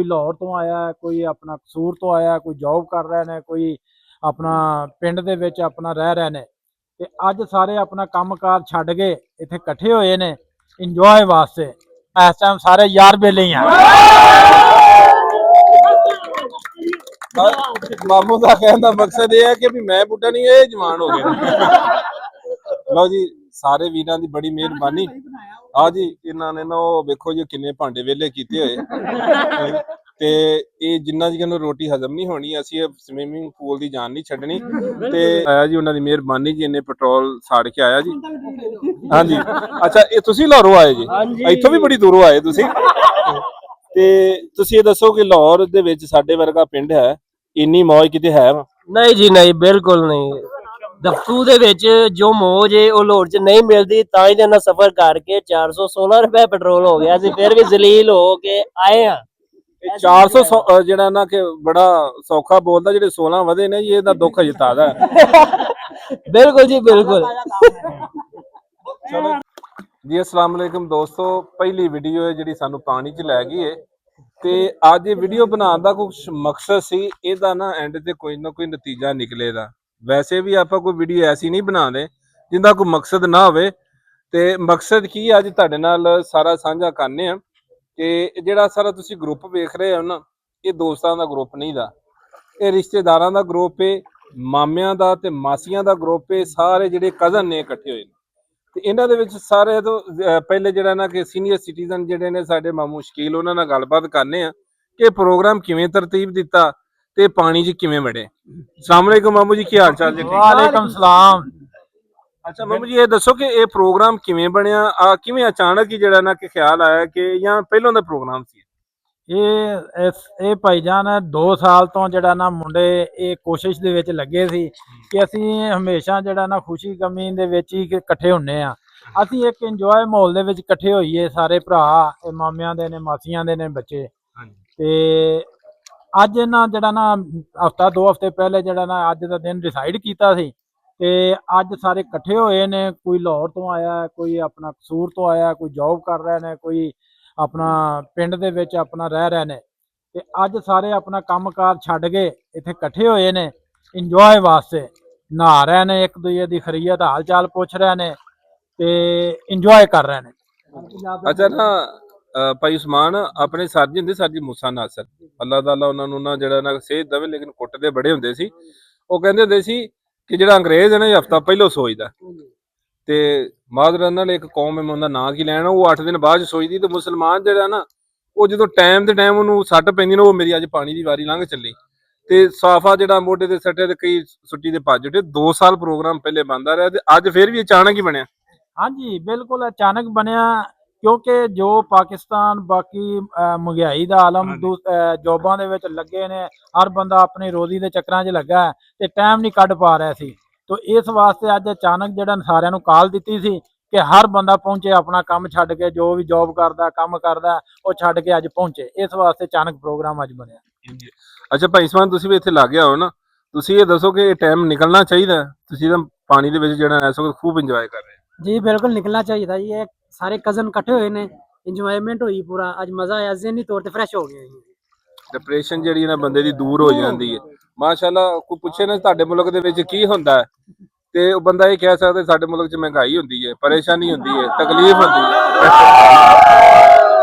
कोई लाहौर तो आया है, कोई अपना कसूर तो आया, कोई जॉब कर रहे ने, कोई अपना पिंड दे विच अपना रह रहे ने। ते अज सारे अपना काम कार छड्ड के इत्थे इकट्ठे होए ने इंजॉय वास्ते। इस टाइम सारे यार बेले ही हैं। मामू का कहने का मकसद यह है कि भी मैं बुढ़ा नहीं है जवान हो गया। लो जी सारे वीरां दी बड़ी मेहरबानी। हाँ जी इन्होंने ना वेखो जी किन्ने भांडे वेले कीते होए ते ये जिन्ना जिन्ना रोटी हजम नहीं होनी असीं स्विमिंग पूल दी जान नहीं छड्डनी ते आया जी उन्हां दी मेहरबानी जी इन्ने पेट्रोल साड़ के आया जी। हाँ जी अच्छा ये तुसीं लाहौरों आए जी इत्थों भी बड़ी दूरों आए तुसीं ते तुसीं ये दसो कि लाहौर दे विच साडे वर्गा पिंड है इन्नी मौज किते है वा? नहीं जी नहीं बिल्कुल नहीं। दफ्तू दे विच जो मौज है वो लाहौर च नहीं मिलती तां ही ना सफर करके 416 रुपए पेट्रोल हो गया सी फिर भी जलील हो के आए हैं। 400 ਜਿਹੜਾ ਨਾ ਕਿ ਬੜਾ ਸੌਖਾ ਬੋਲਦਾ ਜਿਹੜੇ 16 ਵਧੇ ਨੇ ਇਹ ਦਾ ਦੁੱਖ ਅਜੇ ਤਾਜ਼ਾ ਹੈ। बिल्कुल जी बिल्कुल। ਚਲੋ ਜੀ अस्सलाम वालेकुम दोस्तों पहली वीडियो है ਜਿਹੜੀ ਸਾਨੂੰ ਪਾਣੀ 'ਚ ਲੈ ਗਈ ਹੈ ਤੇ ਅੱਜ ਇਹ ਵੀਡੀਓ ਬਣਾਉਣ ਦਾ ਕੁਝ ਮਕਸਦ ਸੀ ਇਹਦਾ ਨਾ ਐਂਡ ਤੇ ਕੋਈ ਨਾ ਕੋਈ ਨਤੀਜਾ ਨਿਕਲੇਗਾ। ਵੈਸੇ ਵੀ ਆਪਾਂ ਕੋਈ ਵੀਡੀਓ ਐਸੀ ਨਹੀਂ ਬਣਾਉਂਦੇ ਜਿੰਦਾ ਕੋਈ ਮਕਸਦ ਨਾ ਹੋਵੇ ਤੇ ਮਕਸਦ ਕੀ ਅੱਜ ਤੁਹਾਡੇ ਨਾਲ ਸਾਰਾ ਸਾਂਝਾ ਕਰਨੇ ਆ ਕਿ ਜਿਹੜਾ ਸਾਰਾ ਤੁਸੀਂ ਗਰੁੱਪ ਵੇਖ ਰਹੇ ਹੋ ਨਾ ਇਹ ਦੋਸਤਾਂ ਦਾ ਗਰੁੱਪ ਨਹੀਂ ਦਾ ਇਹ ਰਿਸ਼ਤੇਦਾਰਾਂ ਦਾ ਗਰੁੱਪ ਹੈ ਮਾਮਿਆਂ ਦਾ ਤੇ ਮਾਸੀਆਂ ਦਾ ਗਰੁੱਪ ਹੈ ਸਾਰੇ ਜਿਹੜੇ ਕਜ਼ਨ ਨੇ ਇਕੱਠੇ ਹੋਏ ਨੇ ਤੇ ਇਹਨਾਂ ਦੇ ਵਿੱਚ ਸਾਰੇ ਤੋਂ ਪਹਿਲੇ ਜਿਹੜਾ ਨਾ ਕਿ ਸੀਨੀਅਰ ਸਿਟੀਜ਼ਨ ਜਿਹੜੇ ਨੇ ਸਾਡੇ ਮਾਮੂ ਸ਼ਕੀਲ ਉਹਨਾਂ ਨਾਲ ਗੱਲਬਾਤ ਕਰਨੇ ਆ ਕਿ ਪ੍ਰੋਗਰਾਮ ਕਿਵੇਂ ਤਰਤੀਬ ਦਿੱਤਾ ਤੇ ਪਾਣੀ 'ਚ ਕਿਵੇਂ ਵੜੇ। अस्सलाम वालेकुम मामू जी की हाल चाल जी? वालेकुम सलाम। अच्छा मामू जी ये दसो कि ये प्रोग्राम किवें बनया किवें अचानक ही ਜਿਹੜਾ ਨਾ ਕਿ ਖਿਆਲ ਆਇਆ ਕਿ ਜਾਂ ਪਹਿਲਾਂ ਦਾ ਪ੍ਰੋਗਰਾਮ ਸੀ? ਇਹ ਭਾਈਜਾਨ 2 ਸਾਲ ਤੋਂ ਜਿਹੜਾ ਨਾ ਮੁੰਡੇ ਇਹ ਕੋਸ਼ਿਸ਼ ਦੇ ਵਿੱਚ ਲੱਗੇ ਸੀ ਕਿ ਅਸੀਂ ਹਮੇਸ਼ਾ ਜਿਹੜਾ ਨਾ ਖੁਸ਼ੀ ਗਮੀ ਦੇ ਵਿੱਚ ਹੀ ਇਕੱਠੇ ਹੁੰਨੇ ਆ। ਅਸੀਂ ਇੱਕ ਇੰਜੋਏ ਮਾਹੌਲ ਦੇ ਵਿੱਚ ਇਕੱਠੇ ਹੋਈਏ ਸਾਰੇ ਭਰਾ ਇਹ ਮਾਮਿਆਂ ਦੇ ਨੇ ਮਾਸੀਆਂ ਦੇ ਨੇ ਬੱਚੇ ਤੇ ਅੱਜ ਇਹਨਾਂ ਜਿਹੜਾ ਨਾ ਹਫਤਾ 2 ਹਫ਼ਤੇ ਪਹਿਲੇ ਜਿਹੜਾ ਨਾ ਅੱਜ ਦਾ ਦਿਨ ਡਿਸਾਈਡ ਕੀਤਾ ਸੀ ਤੇ ਅੱਜ ਸਾਰੇ ਇਕੱਠੇ ਹੋਏ ਨੇ। ਕੋਈ ਲਾਹੌਰ ਤੋਂ ਆਇਆ, ਕੋਈ ਆਪਣਾ ਕਸੂਰ ਤੋਂ ਆਇਆ, ਕੋਈ ਜੌਬ ਕਰ ਰਹੇ ਨੇ, ਕੋਈ ਆਪਣਾ ਪਿੰਡ ਦੇ ਵਿੱਚ ਆਪਣਾ ਰਹਿ ਰਹੇ ਨੇ ਤੇ ਅੱਜ ਸਾਰੇ ਆਪਣਾ ਕੰਮਕਾਰ ਛੱਡ ਕੇ ਇੱਥੇ ਇਕੱਠੇ ਹੋਏ ਨੇ ਇੰਜੋਏ ਵਾਸਤੇ। ਨਹਾ ਰਹੇ ਨੇ, ਇੱਕ ਦੂਜੇ ਦੀ ਖਰੀਅਤ ਹਾਲ ਚਾਲ ਪੁੱਛ ਰਹੇ ਨੇ ਤੇ ਇੰਜੋਏ ਕਰ ਰਹੇ ਨੇ। ਅੱਛਾ ਨਾ ਭਾਈ ਉਸਮਾਨ ਆਪਣੇ ਸਰ ਜੀ ਹੁੰਦੇ ਸਰ ਜੀ ਮੂਸਾ ਨਾਸਰ ਅੱਲਾਹ ਤਾਲਾ ਉਹਨਾਂ ਨੂੰ ਨਾ ਜਿਹੜਾ ਨਾ ਸਿਹਤ ਦੇਵੇ ਲੇਕਿਨ ਕੁੱਟਦੇ ਬੜੇ ਹੁੰਦੇ ਸੀ। ਉਹ ਕਹਿੰਦੇ ਹੁੰਦੇ ਸੀ ਕਿ ਜਿਹੜਾ ਅੰਗਰੇਜ਼ ਹੈ ਨਾ ਇਹ ਹਫਤਾ ਪਹਿਲਾਂ ਸੋਚਦਾ ਤੇ ਮਾਜ਼ਰਨ ਨਾਲ ਇੱਕ ਕੌਮ ਹੈ ਉਹਦਾ ਨਾਂ ਕੀ ਲੈਣਾ ਉਹ 8 ਦਿਨ ਬਾਅਦ ਸੋਚਦੀ ਤੇ ਮੁਸਲਮਾਨ ਜਿਹੜਾ ਨਾ ਉਹ ਜਦੋਂ ਟਾਈਮ ਦੇ ਟਾਈਮ ਉਹਨੂੰ ਸੱਟ ਪੈਂਦੀ ਨਾ ਉਹ ਮੇਰੀ ਅੱਜ ਪਾਣੀ ਦੀ ਵਾਰੀ ਲੰਘ ਚੱਲੀ ਤੇ ਸਾਫਾ ਜਿਹੜਾ ਮੋਢੇ ਤੇ ਸੱਟੇ ਤੇ ਕਈ ਛੁੱਟੀ ਦੇ ਭੱਜ ਉੱਠੇ। 2 ਸਾਲ ਪ੍ਰੋਗਰਾਮ ਪਹਿਲੇ ਬਣਦਾ ਰਿਹਾ ਤੇ ਅੱਜ ਫਿਰ ਵੀ ਅਚਾਨਕ ਹੀ ਬਣਿਆ। ਹਾਂਜੀ ਬਿਲਕੁਲ ਅਚਾਨਕ ਬਣਿਆ ਕਿਉਂਕਿ ਜੋ ਪਾਕਿਸਤਾਨ ਬਾਕੀ ਮਹਿੰਗਾਈ ਦਾ ਆਲਮ ਜੋਬਾਂ ਦੇ ਵਿੱਚ ਲੱਗੇ ਨੇ ਹਰ ਬੰਦਾ ਆਪਣੀ ਰੋਜ਼ੀ ਦੇ ਚੱਕਰਾਂ 'ਚ ਲੱਗਾ ਤੇ ਟਾਈਮ ਨਹੀਂ ਕੱਢ ਪਾ ਰਿਹਾ ਸੀ। ਤੋ ਇਸ ਵਾਸਤੇ ਅੱਜ ਅਚਾਨਕ ਜਿਹੜਾ ਸਾਰਿਆਂ ਨੂੰ ਕਾਲ ਦਿੱਤੀ ਸੀ ਕਿ ਹਰ ਬੰਦਾ ਪਹੁੰਚੇ ਆਪਣਾ ਕੰਮ ਛੱਡ ਕੇ ਜੋ ਵੀ ਜੌਬ ਕਰਦਾ ਕੰਮ ਕਰਦਾ ਉਹ ਛੱਡ ਕੇ ਅੱਜ ਪਹੁੰਚੇ। ਇਸ ਵਾਸਤੇ ਅਚਾਨਕ ਪ੍ਰੋਗਰਾਮ ਅੱਜ ਬਣਿਆ। ਅੱਛਾ ਭਾਈ ਸਮਾਨ ਤੁਸੀਂ ਵੀ ਇੱਥੇ ਲੱਗ ਗਿਆ ਹੋ ਨਾ ਤੁਸੀਂ ਇਹ ਦੱਸੋ ਕਿ ਇਹ ਟਾਈਮ ਨਿਕਲਣਾ ਚਾਹੀਦਾ ਤੁਸੀਂ ਤਾਂ ਪਾਣੀ ਦੇ ਵਿੱਚ ਜਿਹੜਾ ਇਸ ਵਕਤ ਖੂਬ ਇੰਜੋਏ ਕਰ ਰਹੇ ਹੋ। जी बिल्कुल निकलना चाहिए था ये सारे कजन इकट्ठे हुए ने इंजॉयमेंट हुई पूरा आज मजा आया ज़हनी तौर पे फ्रेश हो गए। ਡਿਪਰੈਸ਼ਨ ਜਿਹੜੀ ਨਾ ਬੰਦੇ ਦੀ ਦੂਰ ਹੋ ਜਾਂਦੀ ਹੈ ਮਾਸ਼ਾਅੱਲਾ। ਕੋਈ ਪੁੱਛੇ ਨਾ ਤੁਹਾਡੇ ਮੁਲਕ ਦੇ ਵਿੱਚ ਕੀ ਹੁੰਦਾ ਹੈ ਤੇ ਉਹ ਬੰਦਾ ਇਹ ਕਹਿ ਸਕਦਾ ਸਾਡੇ ਮੁਲਕ 'ਚ ਮਹਿੰਗਾਈ ਹੁੰਦੀ ਹੈ, ਪਰੇਸ਼ਾਨੀ ਹੁੰਦੀ ਹੈ, ਤਕਲੀਫ ਹੁੰਦੀ ਹੈ।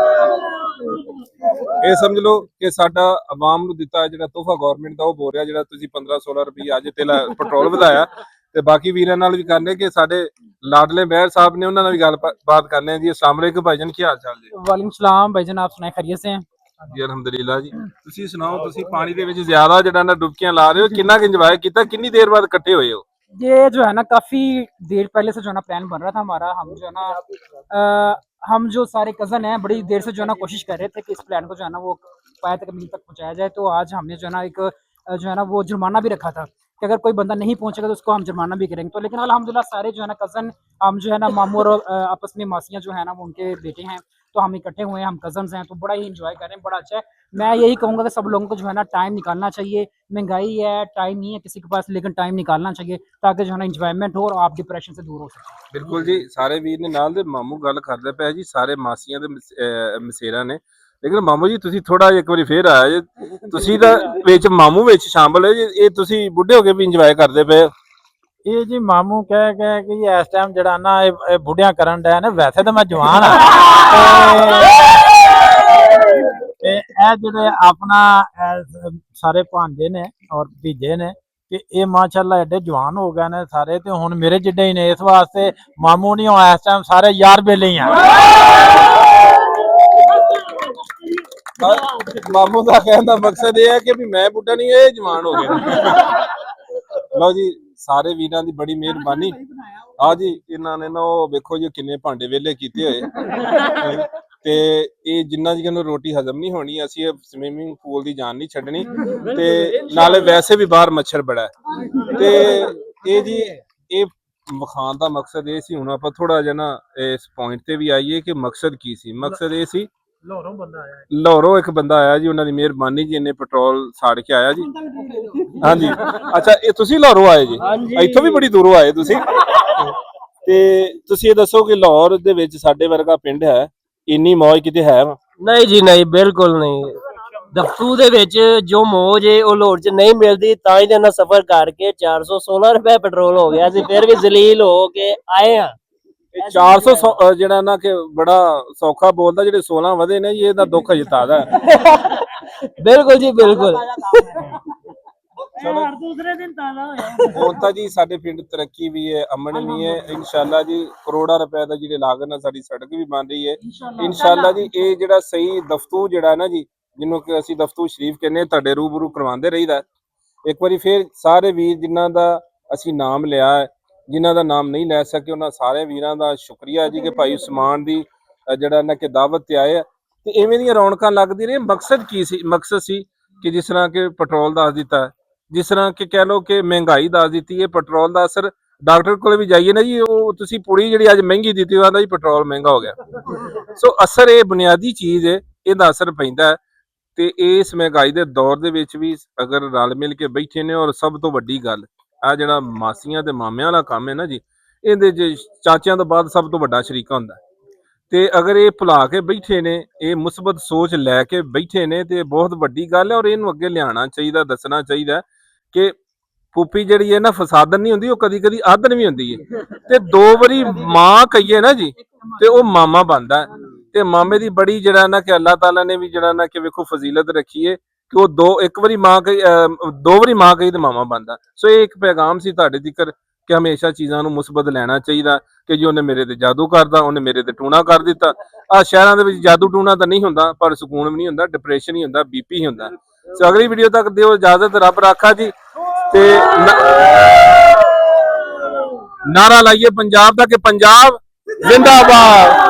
ਇਹ ਸਮਝ ਲਓ ਕਿ ਸਾਡਾ ਆਵਾਮ ਨੂੰ ਦਿੱਤਾ ਜਿਹੜਾ ਤੋਹਫਾ ਗਵਰਨਮੈਂਟ ਦਾ ਉਹ ਬੋਲ ਰਿਹਾ ਜਿਹੜਾ ਤੁਸੀਂ 15-16 ਰੁਪਏ ਅੱਜ ਤੇ ਪੈਟਰੋਲ ਵਧਾਇਆ ਤੇ ਬਾਕੀ ਵੀਰਾਂ ਨਾਲ ਵੀ ਕਰਨੇ ਕਿ ਸਾਡੇ ਲਾਡਲੇ ਮਹਿਰ ਸਾਹਿਬ ਨੇ ਉਹਨਾਂ ਨਾਲ ਵੀ ਗੱਲਬਾਤ ਕਰਨੇ ਜੀ। अस्सलाम वालेकुम भाईजान की हाल चाल जी? वालेकुम सलाम भाईजान आप सुनाए खैरियत से हैं? ਜੀ ਅਲਹਮਦੁਲਿਲਾ ਜੀ। ਤੁਸੀਂ ਸੁਣਾਓ ਤੁਸੀਂ ਪਾਣੀ ਦੇ ਵਿੱਚ ਜ਼ਿਆਦਾ ਜਿਹੜਾ ਨਾ ਡੁਬਕੀਆਂ ਲਾ ਰਹੇ ਹੋ ਕਿੰਨਾ ਕੁ ਇੰਜੋਏ ਕੀਤਾ ਕਿੰਨੀ ਦੇਰ ਬਾਅਦ ਇਕੱਠੇ ਹੋਏ ਹੋ? ये जो है ना काफी देर पहले से जो है ना प्लान बन रहा था हमारा। हम जो है ना हम जो सारे कजन हैं बड़ी देर से जो है ना कोशिश कर रहे थे कि इस प्लान को जो है ना वो पाया तकमील तक पहुंचाया जाए। तो आज हमने जो है ना एक जो है ना वो जुर्माना भी रखा था कि अगर कोई बंदा नहीं पहुंचेगा तो उसको हम जुर्माना भी करेंगे। तो लेकिन अल्हम्दुलिल्लाह सारे जो है ना कज़न हम जो है ना मामू और आपस में मासियाँ जो है ना वो उनके बेटे हैं तो हम इकट्ठे हुए हैं, हम कज़न्स हैं तो बड़ा ही इंजॉय कर रहे हैं, बड़ा अच्छा है। मैं यही कहूँगा कि सब लोगों को जो है ना टाइम निकालना चाहिए। महंगाई है, टाइम नहीं है किसी के पास, लेकिन टाइम निकालना चाहिए ताकि जो है ना इंजॉयमेंट हो और आप डिप्रेशन से दूर हो सकें। बिल्कुल जी सारे वीर ने नाल दे मामू गल करदे पे जी सारे मासियां दे मसेरा ने ਲੇਕਿਨ ਮਾਮੂ ਜੀ ਤੁਸੀਂ ਥੋੜਾ ਇੱਕ ਵਾਰੀ ਫੇਰ ਆਇਆ ਜੇ, ਤੁਸੀਂ ਤਾਂ ਵਿੱਚ ਮਾਮੂ ਵਿੱਚ ਸ਼ਾਮਲ ਹੈ ਜੀ, ਇਹ ਤੁਸੀਂ ਬੁੱਢੇ ਹੋ ਕੇ ਵੀ ਇੰਜੋਏ ਕਰਦੇ ਪਏ ਹੋ। ਇਹ ਜੀ ਮਾਮੂ ਕਹਿ ਕਿ ਜੀ ਇਸ ਟਾਈਮ ਜਿਹੜਾ ਨਾ ਇਹ ਬੁੱਢਿਆਂ ਕਰਨ ਡਿਆ ਨਾ, ਵੈਸੇ ਤਾਂ ਮੈਂ ਜਵਾਨ ਆ ਤੇ ਇਹ ਜਿਹੜੇ ਆਪਣਾ ਸਾਰੇ ਭਾਂਜੇ ਨੇ ਔਰ ਭਤੀਜੇ ਨੇ ਕਿ ਇਹ ਮਾਸ਼ਾਅੱਲਾ ਐਡੇ ਜਵਾਨ ਹੋ ਗਏ ਨੇ ਸਾਰੇ, ਤੇ ਹੁਣ ਮੇਰੇ ਜਿੱਡੇ ਹੀ ਨੇ। ਇਸ ਵਾਸਤੇ ਮਾਮੂ ਨਹੀਂ ਹੋ ਇਸ ਟਾਈਮ ਸਾਰੇ ਯਾਰ ਬੇਲੇ ਹੀ ਆ। ਮਾਮੂ ਦਾ ਕਹਿਣ ਦਾ ਮਕਸਦ ਇਹ ਹੈ ਕਿ ਵੀ ਮੈਂ ਬੁੱਢਾ ਨਹੀਂ, ਇਹ ਜਵਾਨ ਹੋ ਗਿਆ। ਲਓ ਜੀ, ਸਾਰੇ ਵੀਰਾਂ ਦੀ ਬੜੀ ਮਿਹਰਬਾਨੀ। ਆ ਜੀ ਇਹਨਾਂ ਨੇ ਨਾ ਉਹ ਵੇਖੋ ਜੀ ਕਿੰਨੇ ਭਾਂਡੇ ਵਿਹਲੇ ਕੀਤੇ ਹੋਏ ਤੇ ਇਹ ਜਿੰਨਾ ਜੀ ਨੂੰ ਰੋਟੀ ਹਜ਼ਮ ਨਹੀਂ ਹੋਣੀ, ਅਸੀਂ ਇਹ ਸਵਿਮਿੰਗ ਪੂਲ ਦੀ ਜਾਨ ਨਹੀਂ ਛੱਡਣੀ ਤੇ ਨਾਲੇ ਵੈਸੇ ਵੀ ਬਾਹਰ ਮੱਛਰ ਬੜਾ ਹੈ ਤੇ ਇਹ ਜੀ ਇਹ ਵਿਖਾਉਣ ਦਾ ਮਕਸਦ ਇਹ ਸੀ। ਹੁਣ ਆਪਾਂ ਥੋੜਾ ਜਿਹਾ ਨਾ ਇਸ ਪੁਆਇੰਟ ਤੇ ਵੀ ਆਈਏ ਕਿ ਮਕਸਦ ਕੀ ਸੀ। ਮਕਸਦ ਇਹ ਸੀ ਲਾਹੌਰੋਂ ਇੱਕ ਬੰਦਾ ਆਇਆ ਜੀ, ਉਹਨਾਂ ਦੀ ਮਿਹਰਬਾਨੀ ਜੀ, ਇਹਨੇ ਪੈਟਰੋਲ ਸਾੜ ਕੇ ਆਇਆ ਜੀ। ਹਾਂਜੀ, ਅੱਛਾ ਇਹ ਤੁਸੀਂ ਲਾਹੌਰੋਂ ਆਏ ਜੀ? ਇੱਥੋਂ ਵੀ ਬੜੀ ਦੂਰੋਂ ਆਏ ਤੁਸੀਂ। ਤੇ ਤੁਸੀਂ ਇਹ ਦੱਸੋ ਕਿ ਲਾਹੌਰ ਦੇ ਵਿੱਚ ਸਾਡੇ ਵਰਗਾ ਪਿੰਡ ਹੈ, ਇੰਨੀ ਮੌਜ ਕਿਤੇ ਹੈ? ਨਹੀਂ ਜੀ ਨਹੀਂ, ਬਿਲਕੁਲ ਨਹੀਂ। ਦਫਤੂ ਦੇ ਵਿੱਚ ਜੋ ਮੌਜ ਹੈ ਉਹ ਲਾਹੌਰ 'ਚ ਨਹੀਂ ਮਿਲਦੀ, ਤਾਂ ਹੀ ਇਹਨਾਂ ਸਫ਼ਰ ਕਰਕੇ 416 ਰੁਪਏ ਪੈਟਰੋਲ ਹੋ ਗਿਆ। ਅਸੀਂ ਫਿਰ ਵੀ ਜ਼ਲੀਲ ਹੋ ਕੇ ਆਏ ਆ। 400 ਜਿਹੜਾ ਨਾ ਕਿ ਬੜਾ ਸੌਖਾ ਬੋਲਦਾ, ਜਿਹੜੇ 16 ਵਧੇ ਨੇ ਜੀ, ਇਹਦਾ ਦੁੱਖ ਅਜੇ ਤਾਜ਼ਾ ਹੈ। ਬਿਲਕੁਲ ਜੀ ਬਿਲਕੁਲ। ਚਲੋ ਦੂਸਰੇ ਦਿਨ ਤਾਜ਼ਾ ਹੋਇਆ। ਹੁਣ ਤਾਂ ਜੀ ਸਾਡੇ ਪਿੰਡ ਤਰੱਕੀ ਵੀ ਹੈ, ਅਮਨ ਵੀ ਹੈ ਇਨਸ਼ਾਅੱਲਾ ਜੀ। ਕਰੋੜਾਂ ਰੁਪਏ ਦਾ ਜਿਹੜੇ ਲਾਗਤ ਨਾਲ ਸਾਡੀ ਸੜਕ ਵੀ ਬਣ ਰਹੀ ਹੈ ਇਨਸ਼ਾਅੱਲਾ ਜੀ। ਇਹ ਜਿਹੜਾ ਸਹੀ ਦਫਤੂ ਜਿਹੜਾ ਨਾ ਜੀ, ਜਿਹਨੂੰ ਕਿ ਅਸੀਂ ਦਫਤੂ ਸ਼ਰੀਫ ਕਹਿੰਦੇ, ਤੁਹਾਡੇ ਰੂਬਰੂ ਕਰਵਾਉਂਦੇ ਰਹੀਦਾ। ਇੱਕ ਵਾਰੀ ਫੇਰ ਸਾਰੇ ਵੀਰ ਜਿਨ੍ਹਾਂ ਦਾ ਅਸੀਂ ਨਾਮ ਲਿਆ ਹੈ, ਜਿਨ੍ਹਾਂ ਦਾ ਨਾਮ ਨਹੀਂ ਲੈ ਸਕੇ, ਉਹਨਾਂ ਸਾਰੇ ਵੀਰਾਂ ਦਾ ਸ਼ੁਕਰੀਆ ਜੀ ਕਿ ਭਾਈ ਉਸਮਾਨ ਦੀ ਜਿਹੜਾ ਨਾ ਕਿ ਦਾਵਤ ਤੇ ਆਏ ਤੇ ਇਵੇਂ ਦੀਆਂ ਰੌਣਕਾਂ ਲੱਗਦੀ ਰਹੀ। ਮਕਸਦ ਕੀ ਸੀ? ਮਕਸਦ ਸੀ ਕਿ ਜਿਸ ਤਰ੍ਹਾਂ ਕਿ ਪੈਟਰੋਲ ਦੱਸ ਦਿੱਤਾ, ਜਿਸ ਤਰ੍ਹਾਂ ਕਿ ਕਹਿ ਲਓ ਕਿ ਮਹਿੰਗਾਈ ਦੱਸ ਦਿੱਤੀ ਹੈ, ਪੈਟਰੋਲ ਦਾ ਅਸਰ ਡਾਕਟਰ ਕੋਲ ਵੀ ਜਾਈਏ ਨਾ ਜੀ, ਉਹ ਤੁਸੀਂ ਪੁੜੀ ਜਿਹੜੀ ਅੱਜ ਮਹਿੰਗੀ ਦਿੱਤੀ ਉਹ ਆਂਦਾ ਜੀ ਪੈਟਰੋਲ ਮਹਿੰਗਾ ਹੋ ਗਿਆ। ਸੋ ਅਸਰ ਇਹ ਬੁਨਿਆਦੀ ਚੀਜ਼ ਹੈ, ਇਹਦਾ ਅਸਰ ਪੈਂਦਾ ਤੇ ਇਸ ਮਹਿੰਗਾਈ ਦੇ ਦੌਰ ਦੇ ਵਿੱਚ ਵੀ ਅਗਰ ਰਲ ਮਿਲ ਕੇ ਬੈਠੇ ਨੇ। ਔਰ ਸਭ ਤੋਂ ਵੱਡੀ ਗੱਲ ਆ ਜਿਹੜਾ ਮਾਸੀਆਂ ਤੇ ਮਾਮਿਆਂ ਵਾਲਾ ਕੰਮ ਹੈ ਨਾ ਜੀ, ਇਹਦੇ 'ਚ ਚਾਚਿਆਂ ਤੋਂ ਬਾਅਦ ਸਭ ਤੋਂ ਵੱਡਾ ਸ਼ਰੀਕਾ ਹੁੰਦਾ ਤੇ ਅਗਰ ਇਹ ਭੁਲਾ ਕੇ ਬੈਠੇ ਨੇ, ਇਹ ਮੁਸਬਤ ਸੋਚ ਲੈ ਕੇ ਬੈਠੇ ਨੇ ਤੇ ਬਹੁਤ ਵੱਡੀ ਗੱਲ ਹੈ। ਔਰ ਇਹਨੂੰ ਅੱਗੇ ਲਿਆਉਣਾ ਚਾਹੀਦਾ, ਦੱਸਣਾ ਚਾਹੀਦਾ ਕਿ ਫੂਫੀ ਜਿਹੜੀ ਹੈ ਨਾ ਫਸਾਦਨ ਨਹੀਂ ਹੁੰਦੀ, ਉਹ ਕਦੀ ਕਦੀ ਆਦਨ ਵੀ ਹੁੰਦੀ ਹੈ ਤੇ 2 ਵਾਰੀ ਮਾਂ ਕਹੀਏ ਨਾ ਜੀ ਤੇ ਉਹ ਮਾਮਾ ਬਣਦਾ ਤੇ ਮਾਮੇ ਦੀ ਬੜੀ ਜਿਹੜਾ ਨਾ ਕਿ ਅੱਲਾਹ ਤਾਲਾ ਨੇ ਵੀ ਜਿਹੜਾ ਨਾ ਕਿ ਵੇਖੋ ਫਜ਼ੀਲਤ ਰੱਖੀ ਹੈ ਕਿ ਉਹ 2 ਵਾਰੀ ਮਾਂ ਕਹੀ 2 ਵਾਰੀ ਮਾਂ ਕਹੀ ਤੇ ਮਾਮਾ ਬਣਦਾ। ਸੋ ਇਹ ਇੱਕ ਪੈਗਾਮ ਸੀ ਤੁਹਾਡੇ ਤੀਕਰ ਕਿ ਹਮੇਸ਼ਾ ਚੀਜ਼ਾਂ ਨੂੰ ਮੁਸਬਤ ਲੈਣਾ ਚਾਹੀਦਾ ਕਿ ਜੀ ਉਹਨੇ ਮੇਰੇ ਤੇ ਜਾਦੂ ਕਰਦਾ, ਉਹਨੇ ਮੇਰੇ ਤੇ ਟੂਣਾ ਕਰ ਦਿੱਤਾ। ਆ ਸ਼ਹਿਰਾਂ ਦੇ ਵਿੱਚ ਜਾਦੂ ਟੂਣਾ ਤਾਂ ਨਹੀਂ ਹੁੰਦਾ, ਪਰ ਸਕੂਨ ਵੀ ਨਹੀਂ ਹੁੰਦਾ, ਡਿਪਰੈਸ਼ਨ ਹੀ ਹੁੰਦਾ, ਬੀਪੀ ਹੀ ਹੁੰਦਾ। ਸੋ ਅਗਲੀ ਵੀਡੀਓ ਤੱਕ ਦਿਓ ਇਜਾਜ਼ਤ, ਰੱਬ ਰਾਖਾ ਜੀ। ਤੇ ਨਾਰਾ ਲਾਈਏ ਪੰਜਾਬ ਦਾ ਕਿ ਪੰਜਾਬ ਜ਼ਿੰਦਾਬਾਦ।